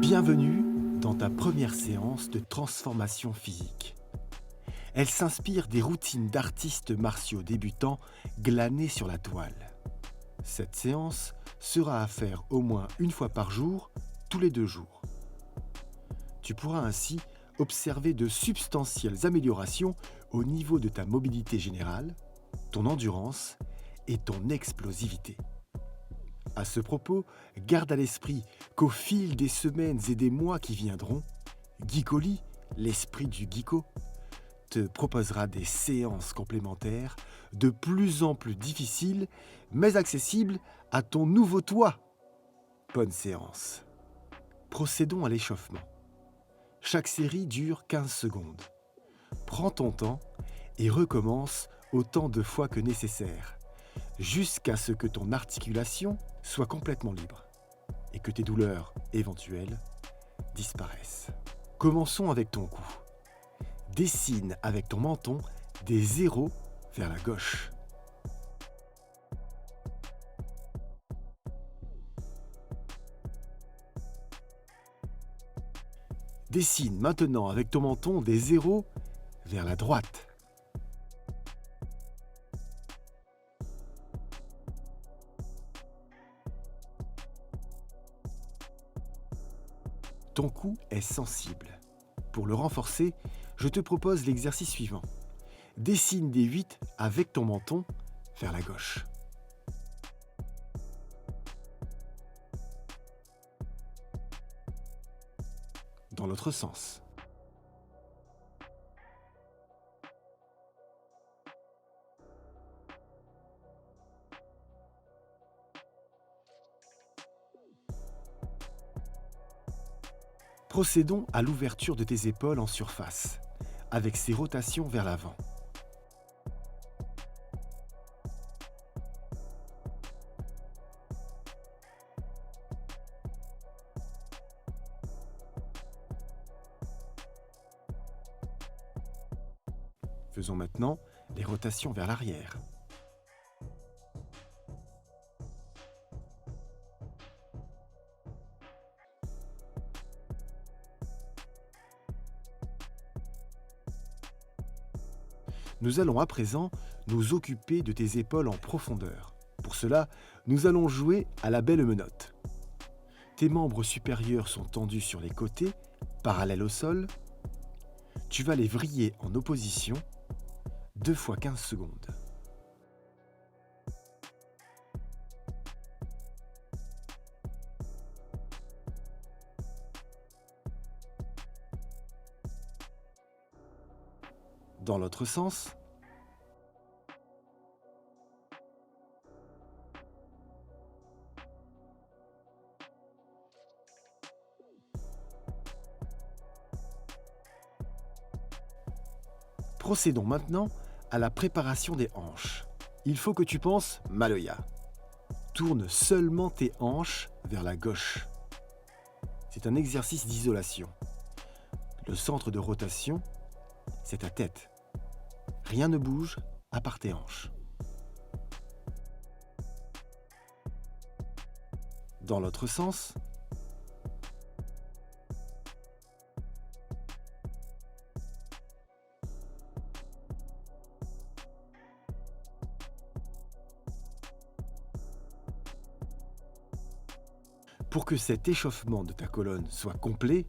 Bienvenue dans ta première séance de transformation physique. Elle s'inspire des routines d'artistes martiaux débutants glanées sur la toile. Cette séance sera à faire au moins une fois par jour, tous les 2 jours. Tu pourras ainsi observer de substantielles améliorations au niveau de ta mobilité générale, ton endurance et ton explosivité. À ce propos, garde à l'esprit qu'au fil des semaines et des mois qui viendront, Geekoli, l'esprit du geeko, te proposera des séances complémentaires de plus en plus difficiles, mais accessibles à ton nouveau toi. Bonne séance. Procédons à l'échauffement. Chaque série dure 15 secondes. Prends ton temps et recommence autant de fois que nécessaire, jusqu'à ce que ton articulation soit complètement libre et que tes douleurs éventuelles disparaissent. Commençons avec ton cou. Dessine avec ton menton des zéros vers la gauche. Dessine maintenant avec ton menton des zéros vers la droite. Ton cou est sensible. Pour le renforcer, je te propose l'exercice suivant. Dessine des 8 avec ton menton vers la gauche. Dans l'autre sens. Procédons à l'ouverture de tes épaules en surface, avec ces rotations vers l'avant. Faisons maintenant les rotations vers l'arrière. Nous allons à présent nous occuper de tes épaules en profondeur. Pour cela, nous allons jouer à la belle menotte. Tes membres supérieurs sont tendus sur les côtés, parallèles au sol. Tu vas les vriller en opposition, 2 fois 15 secondes. Dans l'autre sens. Procédons maintenant à la préparation des hanches. Il faut que tu penses Maloya. Tourne seulement tes hanches vers la gauche. C'est un exercice d'isolation. Le centre de rotation, c'est ta tête. Rien ne bouge à part tes hanches. Dans l'autre sens. Pour que cet échauffement de ta colonne soit complet,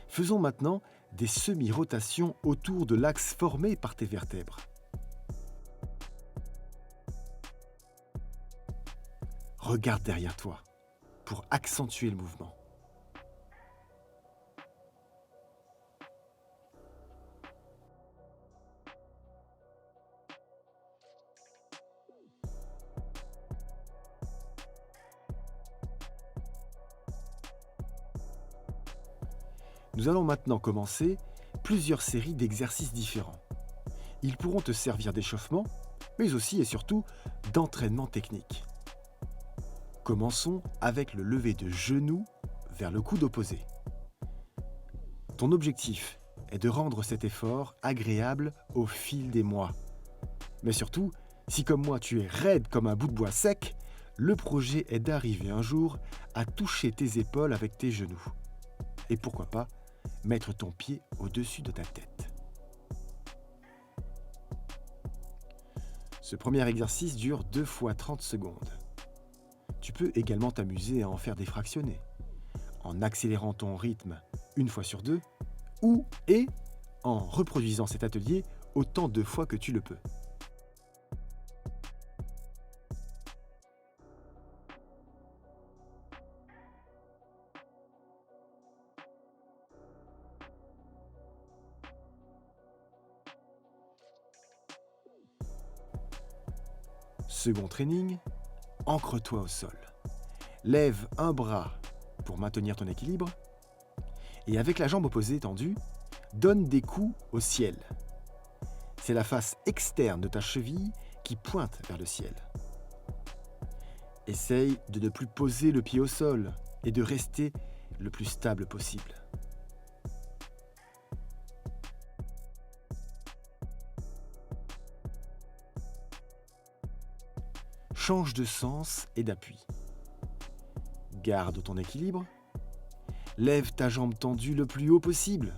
faisons maintenant des semi-rotations autour de l'axe formé par tes vertèbres. Regarde derrière toi pour accentuer le mouvement. Nous allons maintenant commencer plusieurs séries d'exercices différents. Ils pourront te servir d'échauffement, mais aussi et surtout d'entraînement technique. Commençons avec le lever de genou vers le coude opposé. Ton objectif est de rendre cet effort agréable au fil des mois. Mais surtout, Si comme moi tu es raide comme un bout de bois sec, le projet est d'arriver un jour à toucher tes épaules avec tes genoux. Et pourquoi pas mettre ton pied au-dessus de ta tête. Ce premier exercice dure 2 fois 30 secondes. Tu peux également t'amuser à en faire des fractionnés, en accélérant ton rythme une fois sur deux, ou en reproduisant cet atelier autant de fois que tu le peux. Second training, ancre-toi au sol. Lève un bras pour maintenir ton équilibre et avec la jambe opposée tendue, donne des coups au ciel. C'est la face externe de ta cheville qui pointe vers le ciel. Essaye de ne plus poser le pied au sol et de rester le plus stable possible. Change de sens et d'appui. Garde ton équilibre. Lève ta jambe tendue le plus haut possible.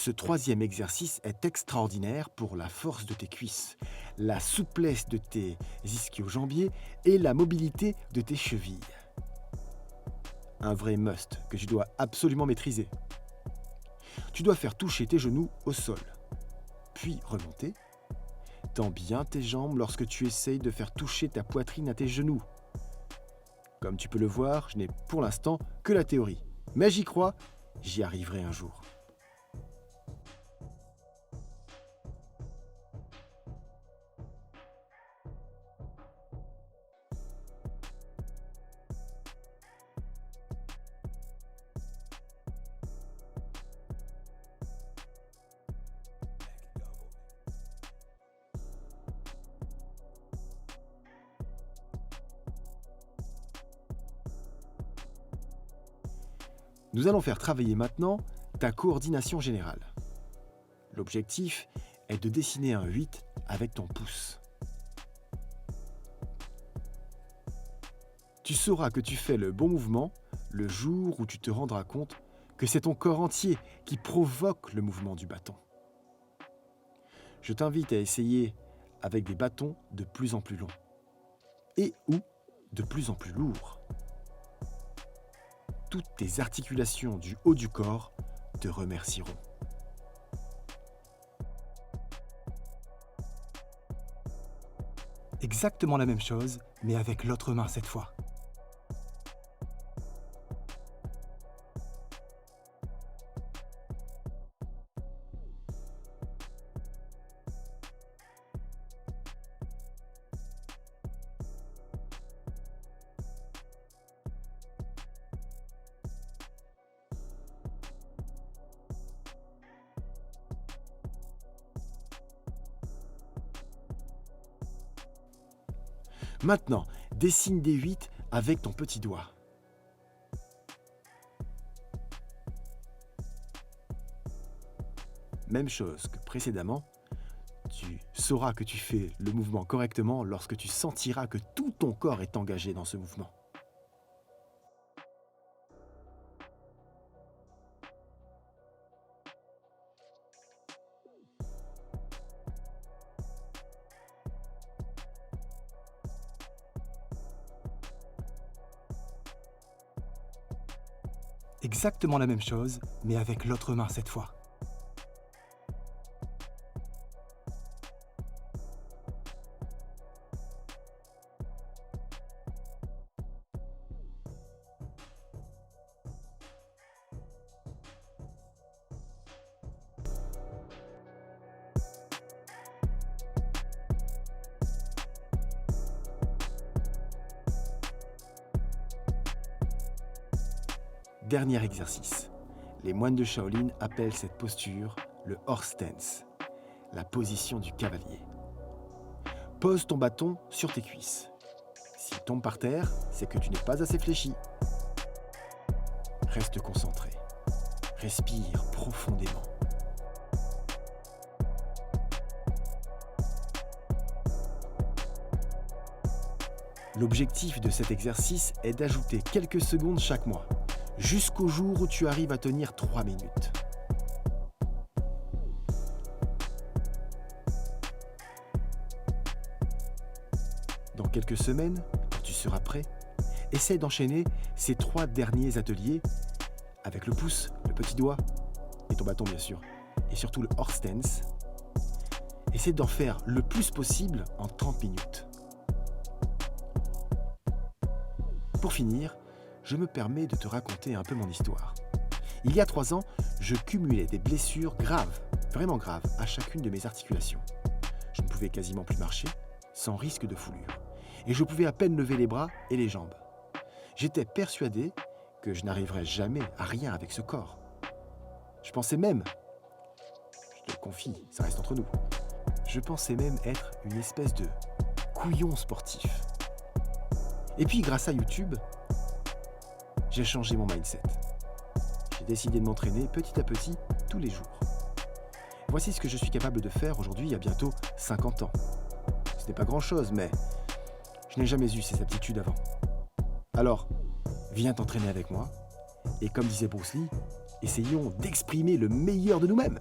Ce troisième exercice est extraordinaire pour la force de tes cuisses, la souplesse de tes ischio-jambiers et la mobilité de tes chevilles. Un vrai must que tu dois absolument maîtriser. Tu dois faire toucher tes genoux au sol, puis remonter. Tends bien tes jambes lorsque tu essayes de faire toucher ta poitrine à tes genoux. Comme tu peux le voir, je n'ai pour l'instant que la théorie. Mais j'y crois, j'y arriverai un jour. Nous allons faire travailler maintenant ta coordination générale. L'objectif est de dessiner un 8 avec ton pouce. Tu sauras que tu fais le bon mouvement le jour où tu te rendras compte que c'est ton corps entier qui provoque le mouvement du bâton. Je t'invite à essayer avec des bâtons de plus en plus longs et ou de plus en plus lourds. Toutes tes articulations du haut du corps te remercieront. Exactement la même chose, mais avec l'autre main cette fois. Maintenant, dessine des 8 avec ton petit doigt. Même chose que précédemment, tu sauras que tu fais le mouvement correctement lorsque tu sentiras que tout ton corps est engagé dans ce mouvement. Exactement la même chose, mais avec l'autre main cette fois. Dernier exercice. Les moines de Shaolin appellent cette posture le horse stance, la position du cavalier. Pose ton bâton sur tes cuisses. S'il tombe par terre, c'est que tu n'es pas assez fléchi. Reste concentré. Respire profondément. L'objectif de cet exercice est d'ajouter quelques secondes chaque mois, jusqu'au jour où tu arrives à tenir 3 minutes. Dans quelques semaines, quand tu seras prêt, essaie d'enchaîner ces 3 derniers ateliers avec le pouce, le petit doigt et ton bâton bien sûr, et surtout le horse stance. Essaie d'en faire le plus possible en 30 minutes. Pour finir, je me permets de te raconter un peu mon histoire. Il y a 3 ans, je cumulais des blessures graves, vraiment graves, à chacune de mes articulations. Je ne pouvais quasiment plus marcher, sans risque de foulure. Et je pouvais à peine lever les bras et les jambes. J'étais persuadé que je n'arriverais jamais à rien avec ce corps. Je pensais même, je te le confie, ça reste entre nous, je pensais même être une espèce de couillon sportif. Et puis grâce à YouTube, j'ai changé mon mindset. J'ai décidé de m'entraîner petit à petit tous les jours. Voici ce que je suis capable de faire aujourd'hui à bientôt 50 ans. Ce n'est pas grand-chose, mais je n'ai jamais eu ces aptitudes avant. Alors, viens t'entraîner avec moi, et comme disait Bruce Lee, essayons d'exprimer le meilleur de nous-mêmes.